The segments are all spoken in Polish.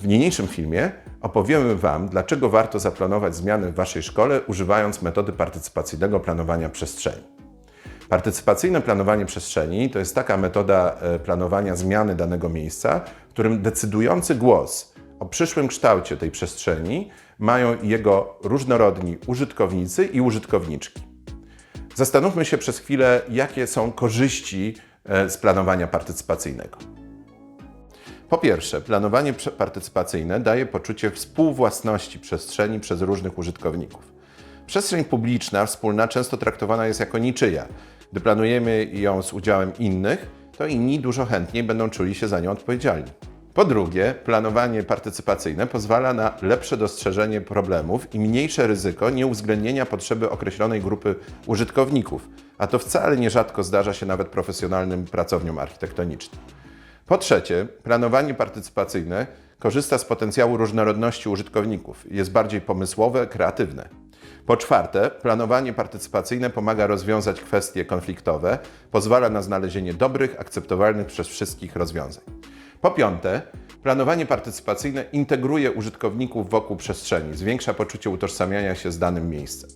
W niniejszym filmie opowiemy Wam, dlaczego warto zaplanować zmiany w Waszej szkole, używając metody partycypacyjnego planowania przestrzeni. Partycypacyjne planowanie przestrzeni to jest taka metoda planowania zmiany danego miejsca, w którym decydujący głos o przyszłym kształcie tej przestrzeni mają jego różnorodni użytkownicy i użytkowniczki. Zastanówmy się przez chwilę, jakie są korzyści z planowania partycypacyjnego. Po pierwsze, planowanie partycypacyjne daje poczucie współwłasności przestrzeni przez różnych użytkowników. Przestrzeń publiczna, wspólna, często traktowana jest jako niczyja. Gdy planujemy ją z udziałem innych, to inni dużo chętniej będą czuli się za nią odpowiedzialni. Po drugie, planowanie partycypacyjne pozwala na lepsze dostrzeżenie problemów i mniejsze ryzyko nieuwzględnienia potrzeby określonej grupy użytkowników, a to wcale nierzadko zdarza się nawet profesjonalnym pracowniom architektonicznym. Po trzecie, planowanie partycypacyjne korzysta z potencjału różnorodności użytkowników, jest bardziej pomysłowe, kreatywne. Po czwarte, planowanie partycypacyjne pomaga rozwiązać kwestie konfliktowe, pozwala na znalezienie dobrych, akceptowalnych przez wszystkich rozwiązań. Po piąte, planowanie partycypacyjne integruje użytkowników wokół przestrzeni, zwiększa poczucie utożsamiania się z danym miejscem.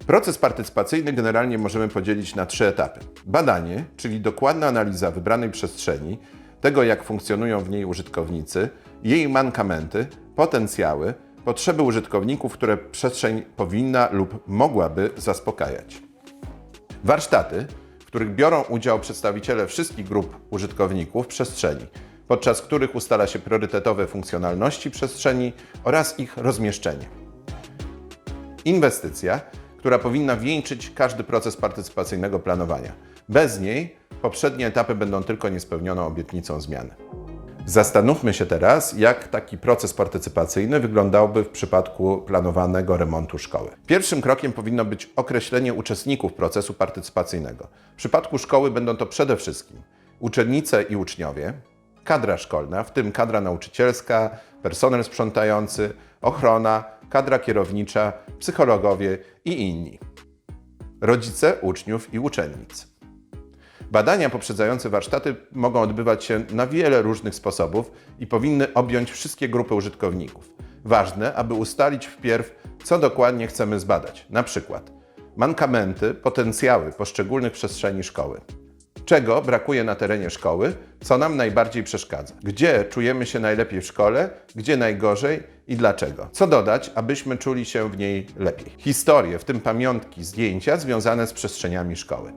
Proces partycypacyjny generalnie możemy podzielić na 3 etapy. Badanie, czyli dokładna analiza wybranej przestrzeni, tego jak funkcjonują w niej użytkownicy, jej mankamenty, potencjały, potrzeby użytkowników, które przestrzeń powinna lub mogłaby zaspokajać. Warsztaty, w których biorą udział przedstawiciele wszystkich grup użytkowników przestrzeni, podczas których ustala się priorytetowe funkcjonalności przestrzeni oraz ich rozmieszczenie. Inwestycja, która powinna wieńczyć każdy proces partycypacyjnego planowania. Bez niej poprzednie etapy będą tylko niespełnioną obietnicą zmiany. Zastanówmy się teraz, jak taki proces partycypacyjny wyglądałby w przypadku planowanego remontu szkoły. Pierwszym krokiem powinno być określenie uczestników procesu partycypacyjnego. W przypadku szkoły będą to przede wszystkim uczennice i uczniowie, kadra szkolna, w tym kadra nauczycielska, personel sprzątający, ochrona, kadra kierownicza, psychologowie i inni. Rodzice uczniów i uczennic. Badania poprzedzające warsztaty mogą odbywać się na wiele różnych sposobów i powinny objąć wszystkie grupy użytkowników. Ważne, aby ustalić wpierw, co dokładnie chcemy zbadać. Na przykład mankamenty, potencjały poszczególnych przestrzeni szkoły. Czego brakuje na terenie szkoły, co nam najbardziej przeszkadza. Gdzie czujemy się najlepiej w szkole, gdzie najgorzej i dlaczego. Co dodać, abyśmy czuli się w niej lepiej. Historie, w tym pamiątki, zdjęcia związane z przestrzeniami szkoły.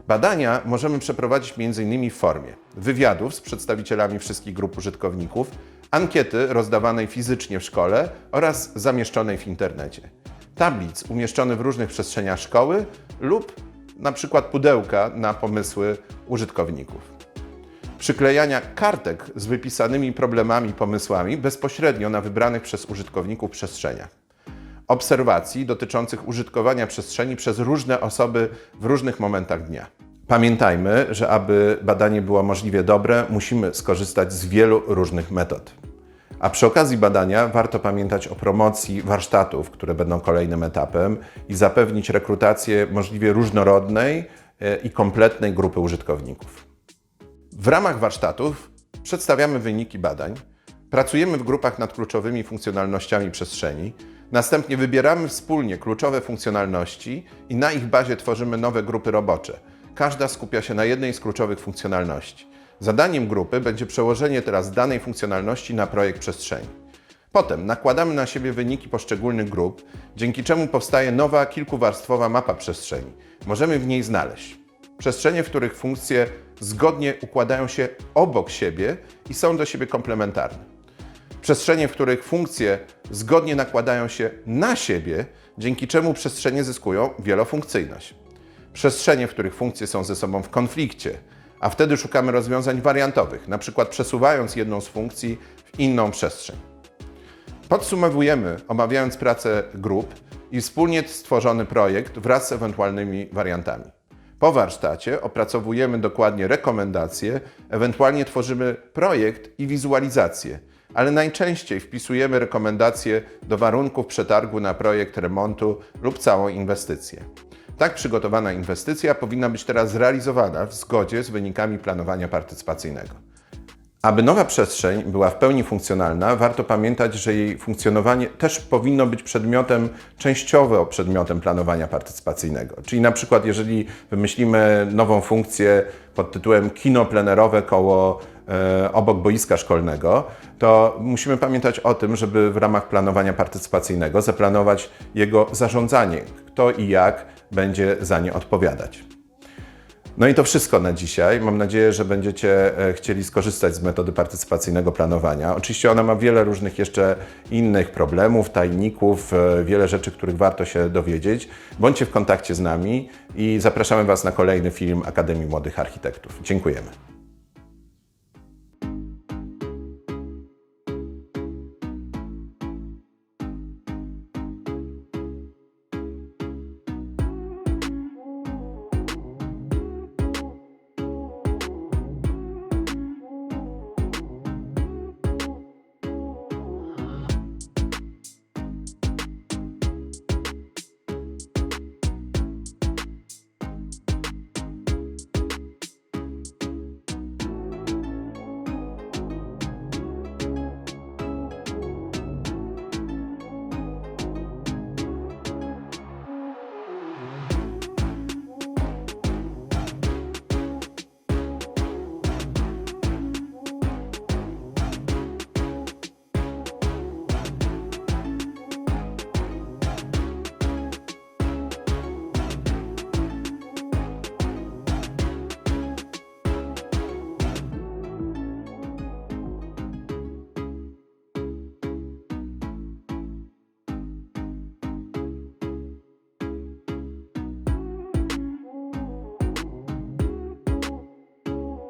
Badania możemy przeprowadzić m.in. w formie wywiadów z przedstawicielami wszystkich grup użytkowników, ankiety rozdawanej fizycznie w szkole oraz zamieszczonej w internecie, tablic umieszczonych w różnych przestrzeniach szkoły lub na przykład pudełka na pomysły użytkowników. Przyklejania kartek z wypisanymi problemami i pomysłami bezpośrednio na wybranych przez użytkowników przestrzeniach. Obserwacji dotyczących użytkowania przestrzeni przez różne osoby w różnych momentach dnia. Pamiętajmy, że aby badanie było możliwie dobre, musimy skorzystać z wielu różnych metod. A przy okazji badania warto pamiętać o promocji warsztatów, które będą kolejnym etapem i zapewnić rekrutację możliwie różnorodnej i kompletnej grupy użytkowników. W ramach warsztatów przedstawiamy wyniki badań, pracujemy w grupach nad kluczowymi funkcjonalnościami przestrzeni, następnie wybieramy wspólnie kluczowe funkcjonalności i na ich bazie tworzymy nowe grupy robocze. Każda skupia się na jednej z kluczowych funkcjonalności. Zadaniem grupy będzie przełożenie teraz danej funkcjonalności na projekt przestrzeni. Potem nakładamy na siebie wyniki poszczególnych grup, dzięki czemu powstaje nowa, kilkuwarstwowa mapa przestrzeni. Możemy w niej znaleźć przestrzenie, w których funkcje zgodnie układają się obok siebie i są do siebie komplementarne. Przestrzenie, w których funkcje zgodnie nakładają się na siebie, dzięki czemu przestrzenie zyskują wielofunkcyjność. Przestrzenie, w których funkcje są ze sobą w konflikcie, a wtedy szukamy rozwiązań wariantowych, np. przesuwając jedną z funkcji w inną przestrzeń. Podsumowujemy, omawiając pracę grup i wspólnie stworzony projekt wraz z ewentualnymi wariantami. Po warsztacie opracowujemy dokładnie rekomendacje, ewentualnie tworzymy projekt i wizualizację, ale najczęściej wpisujemy rekomendacje do warunków przetargu na projekt remontu lub całą inwestycję. Tak przygotowana inwestycja powinna być teraz zrealizowana w zgodzie z wynikami planowania partycypacyjnego. Aby nowa przestrzeń była w pełni funkcjonalna, warto pamiętać, że jej funkcjonowanie też powinno być częściowo przedmiotem planowania partycypacyjnego. Czyli na przykład jeżeli wymyślimy nową funkcję pod tytułem kino plenerowe obok boiska szkolnego, to musimy pamiętać o tym, żeby w ramach planowania partycypacyjnego zaplanować jego zarządzanie, kto i jak będzie za nie odpowiadać. No i to wszystko na dzisiaj. Mam nadzieję, że będziecie chcieli skorzystać z metody partycypacyjnego planowania. Oczywiście ona ma wiele różnych jeszcze innych problemów, tajników, wiele rzeczy, których warto się dowiedzieć. Bądźcie w kontakcie z nami i zapraszamy Was na kolejny film Akademii Młodych Architektów. Dziękujemy.